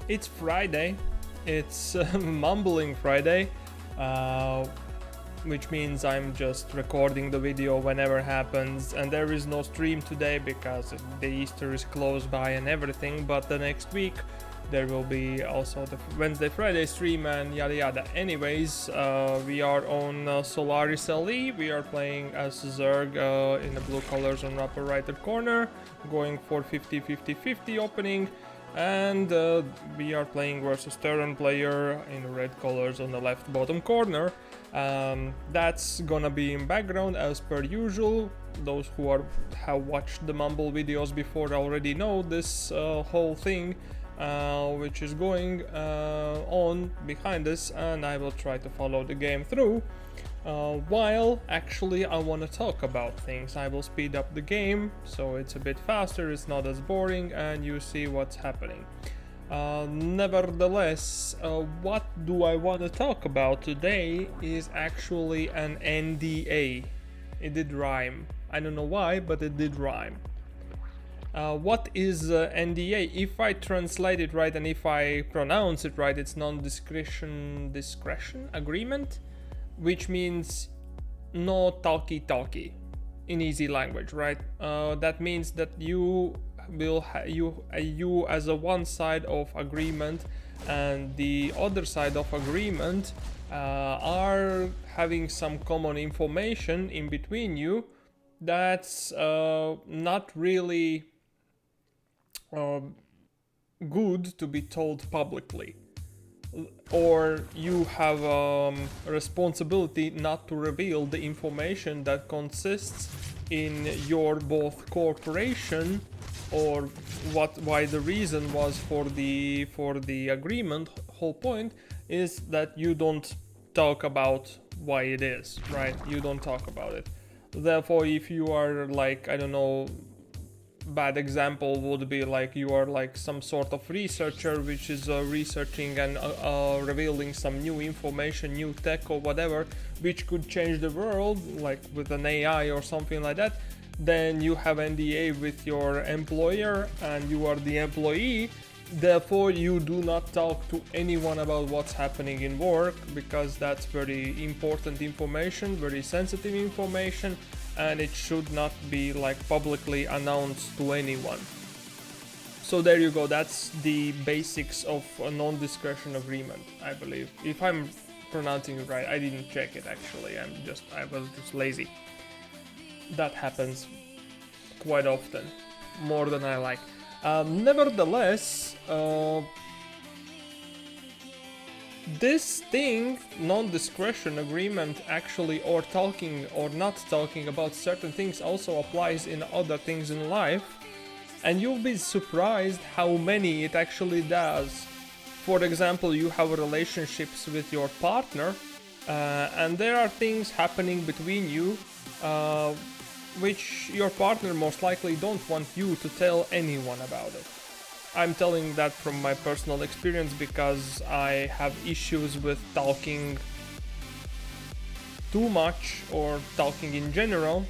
It's Friday. It's Mumbling Friday, which means I'm just recording the video whenever it happens, and there is no stream today because the Easter is close by and everything, but the next week there will be also the Wednesday Friday stream and yada yada. Anyways, we are on Solaris LE. We are playing as Zerg in the blue colors on upper right corner, going for 50-50-50 opening, and we are playing versus Terran player in red colors on the left bottom corner. That's gonna be in background as per usual. Those who have watched the Mumble videos before already know this whole thing, which is going on behind us, and I will try to follow the game through. While actually I want to talk about things, I will speed up the game so it's a bit faster, it's not as boring, and you see what's happening. Nevertheless, what do I want to talk about today is actually an NDA. It did rhyme. I don't know why, but it did rhyme. What is NDA? If I translate it right and if I pronounce it right, it's non-discretion agreement, which means no talkie in easy language, right? That means that you will you as a one side of agreement and the other side of agreement are having some common information in between you that's not really good to be told publicly, or you have a responsibility not to reveal the information that consists in your both corporation, or why the reason was for the agreement. Whole point is that you don't talk about why it is, right? You don't talk about it. Therefore, if you are like, I don't know, bad example would be like you are like some sort of researcher which is researching and revealing some new information, new tech or whatever, which could change the world, like with an AI or something like that, then you have NDA with your employer and you are the employee. Therefore, you do not talk to anyone about what's happening in work, because that's very important information, very sensitive information, and it should not be like publicly announced to anyone. So there you go, that's the basics of a non-discretion agreement, I believe. If I'm pronouncing it right, I didn't check it actually, I was just lazy. That happens quite often, more than I like. Nevertheless, this thing, non-discretion agreement, actually, or talking or not talking about certain things, also applies in other things in life, and you'll be surprised how many it actually does. For example, you have relationships with your partner, and there are things happening between you which your partner most likely don't want you to tell anyone about it. I'm telling that from my personal experience because I have issues with talking too much or talking in general.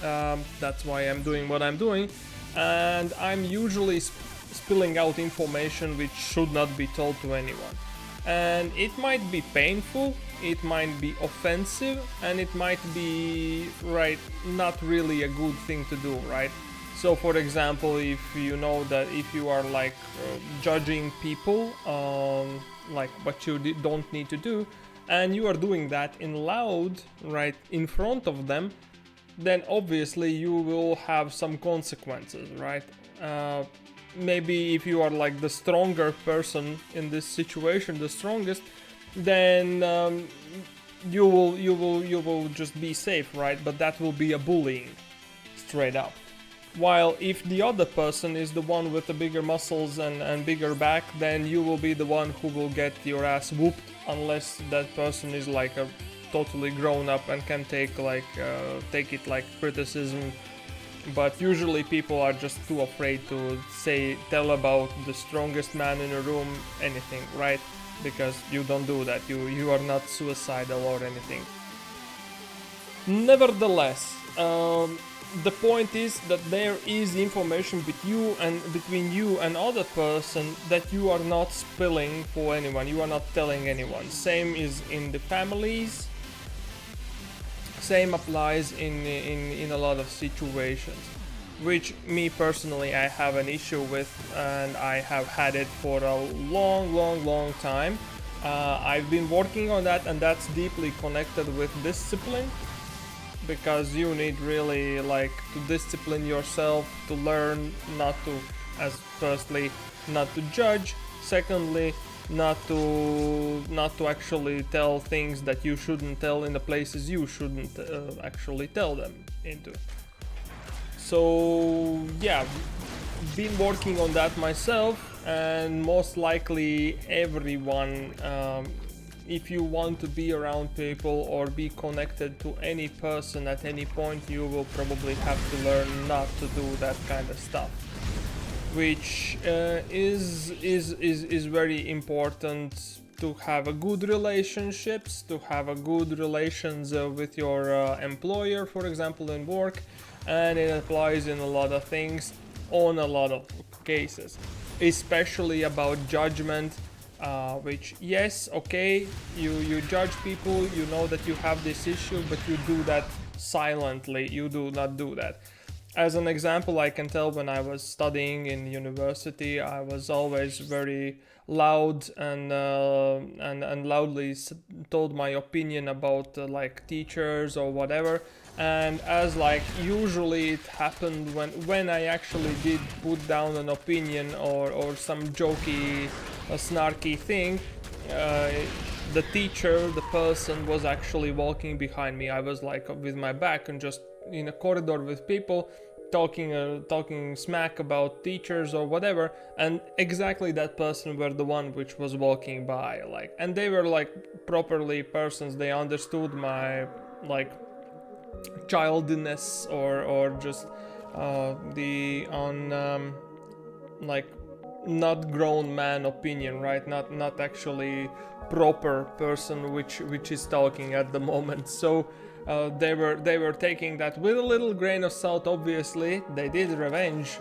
That's why I'm doing what I'm doing, and I'm usually spilling out information which should not be told to anyone. And it might be painful, it might be offensive, and it might be, right, not really a good thing to do, right? So for example, if you know that if you are like judging people, like what you don't need to do, and you are doing that in loud, right, in front of them, then obviously you will have some consequences, right? Maybe if you are like the stronger person in this situation, the strongest, then you will just be safe, right? But that will be a bullying, straight up. While if the other person is the one with the bigger muscles and bigger back, then you will be the one who will get your ass whooped, unless that person is like a totally grown up and can take it like criticism. But usually people are just too afraid to tell about the strongest man in a room anything, right? Because you don't do that, you are not suicidal or anything. Nevertheless, the point is that there is information between you and other person that you are not spilling for anyone, you are not telling anyone. Same is in the families, same applies in a lot of situations, which me personally I have an issue with, and I have had it for a long time. I've been working on that, and that's deeply connected with discipline, because you need really like to discipline yourself to learn not to, as firstly, not to judge, secondly, not to actually tell things that you shouldn't tell in the places you shouldn't actually tell them into. So yeah, been working on that myself, and most likely everyone, if you want to be around people or be connected to any person at any point, you will probably have to learn not to do that kind of stuff, which is very important to have a good relationships, to have a good relations with your employer, for example, in work, and it applies in a lot of things, on a lot of cases, especially about judgment. Which, yes, okay, you judge people, you know that you have this issue, but you do that silently, you do not do that. As an example, I can tell when I was studying in university, I was always very loud and loudly told my opinion about like teachers or whatever. And as like usually it happened when I actually did put down an opinion or some jokey, snarky thing, the teacher, the person was actually walking behind me. I was like with my back and just in a corridor with people talking smack about teachers or whatever, and exactly that person were the one which was walking by, like, and they were like properly persons. They understood my like childness or just the on like not grown man opinion, right? Not actually proper person which is talking at the moment. So they were taking that with a little grain of salt. Obviously they did revenge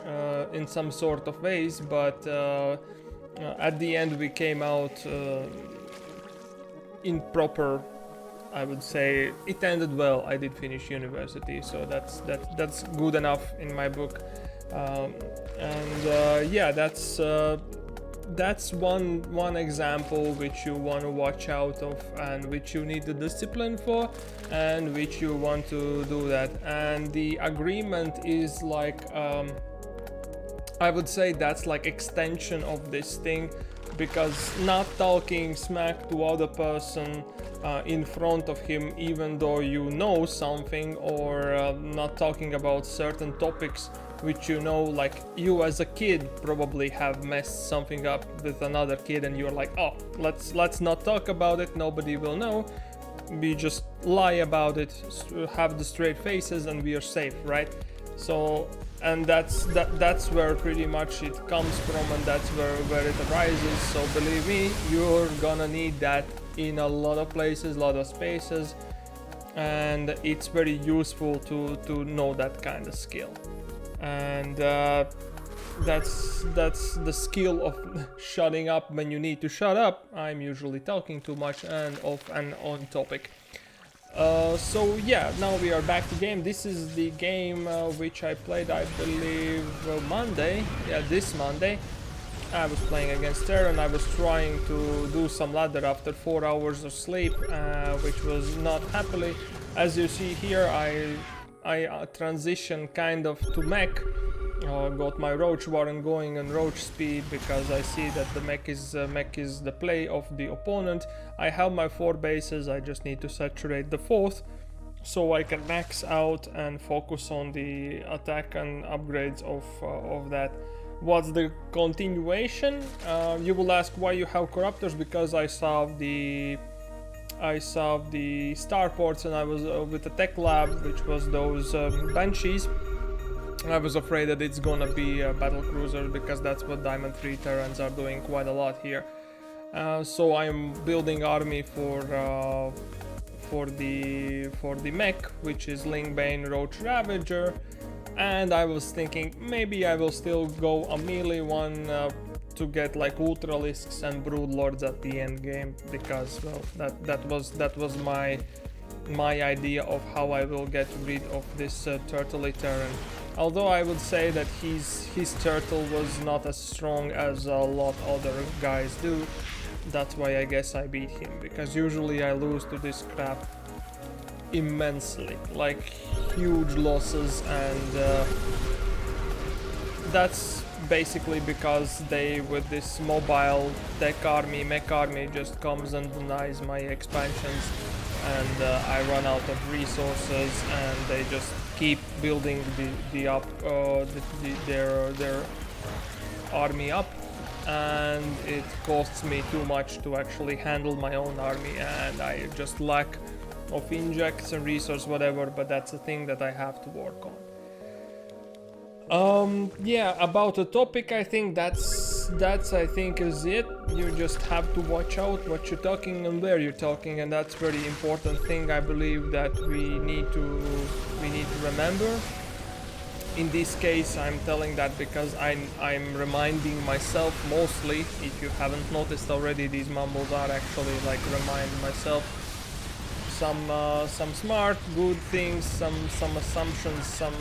in some sort of ways, but at the end we came out in proper, I would say. It ended well. I did finish university, so that's good enough in my book. Yeah, that's one example which you want to watch out of, and which you need the discipline for, and which you want to do that. And the agreement is like, I would say that's like extension of this thing, because not talking smack to other person in front of him, even though you know something, or not talking about certain topics which you know, like you as a kid probably have messed something up with another kid, and you're like, oh, let's not talk about it, nobody will know, we just lie about it, have the straight faces, and we are safe, right? So, and that's where pretty much it comes from, and that's where it arises. So believe me, you're gonna need that in a lot of places, a lot of spaces, and it's very useful to know that kind of skill. And that's the skill of shutting up when you need to shut up. I'm usually talking too much and off and on topic. So yeah, now we are back to game. This is the game which I played, I believe, Monday. Yeah, this Monday. I was playing against Terra, and I was trying to do some ladder after 4 hours of sleep, which was not happily. As you see here, I transitioned kind of to mech. Got my roach warren going on roach speed, because I see that the mech is the play of the opponent. I have my 4 bases, I just need to saturate the 4th so I can max out and focus on the attack and upgrades of that. What's the continuation? You will ask why you have corruptors, because I solved the starports, and I was with the tech lab, which was those banshees. I was afraid that it's gonna be a battle cruiser, because that's what Diamond 3 Terrans are doing quite a lot here. So I'm building army for for the mech, which is Lingbane Roach Ravager, and I was thinking maybe I will still go a melee one to get like Ultralisks and Broodlords at the end game, because well that was my idea of how I will get rid of this Turtley Terran. Although I would say that his turtle was not as strong as a lot other guys do. That's why I guess I beat him, because usually I lose to this crap immensely, like huge losses, and that's basically because they, with this mobile mech army just comes and denies my expansions, and I run out of resources, and they just keep building their army up, and it costs me too much to actually handle my own army, and I just lack of injects and resource whatever, but that's a thing that I have to work on. Yeah, about the topic, I think that's I think is it. You just have to watch out what you're talking and where you're talking, and that's very important thing I believe that we need to remember. In this case, I'm telling that because I'm reminding myself mostly. If you haven't noticed already, these mumbles are actually like remind myself some smart, good things, some assumptions, some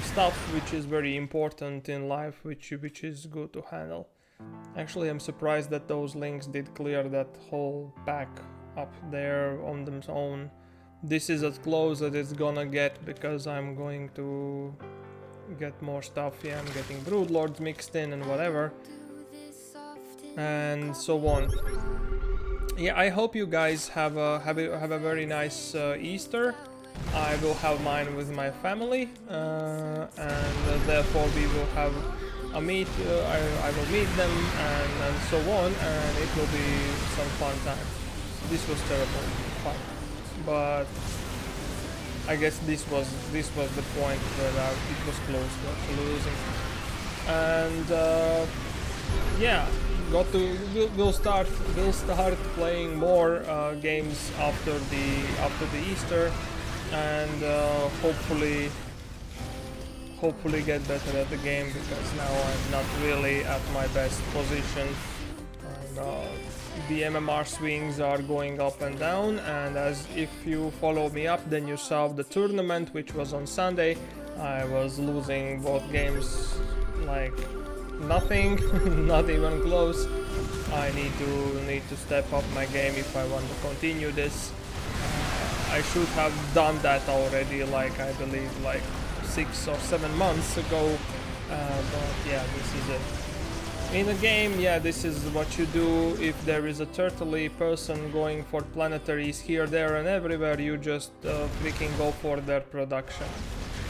stuff which is very important in life, which is good to handle. Actually, I'm surprised that those links did clear that whole pack up there on their own. This is as close as it's gonna get, because I'm going to get more stuff. Yeah, I'm getting Broodlords mixed in and whatever, and so on. Yeah, I hope you guys have a very nice Easter. I will have mine with my family, and therefore we will have a meet. I will meet them and so on, and it will be some fun time. This was terrible fun, but I guess this was the point where it was close to actually losing. And yeah, we'll start playing more games after the Easter, and hopefully get better at the game, because now I'm not really at my best position. And, the MMR swings are going up and down, and as if you follow me up, then you saw the tournament, which was on Sunday. I was losing both games like nothing, not even close. I need to step up my game if I want to continue this. I should have done that already, like I believe like 6 or 7 months ago, but yeah, this is it. In a game, yeah, this is what you do. If there is a turtley person going for planetaries here, there and everywhere, you just freaking go for their production.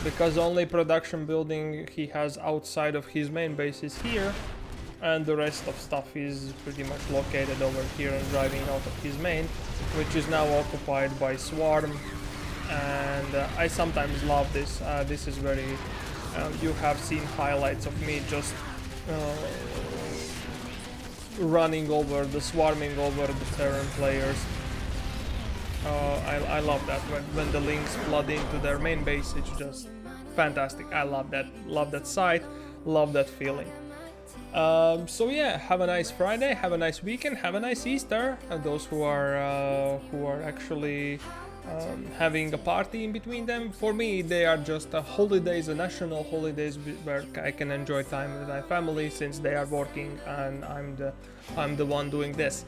Because only production building he has outside of his main base is here, and the rest of stuff is pretty much located over here and driving out of his main, which is now occupied by Swarm. And I sometimes love this. This is very... you have seen highlights of me just running over, swarming over the Terran players. I love that when the links flood into their main base. It's just fantastic. I love that sight, love that feeling. So yeah, have a nice Friday, have a nice weekend, have a nice Easter. And those who are actually having a party in between them. For me, they are just holidays, national holidays where I can enjoy time with my family, since they are working and I'm the one doing this.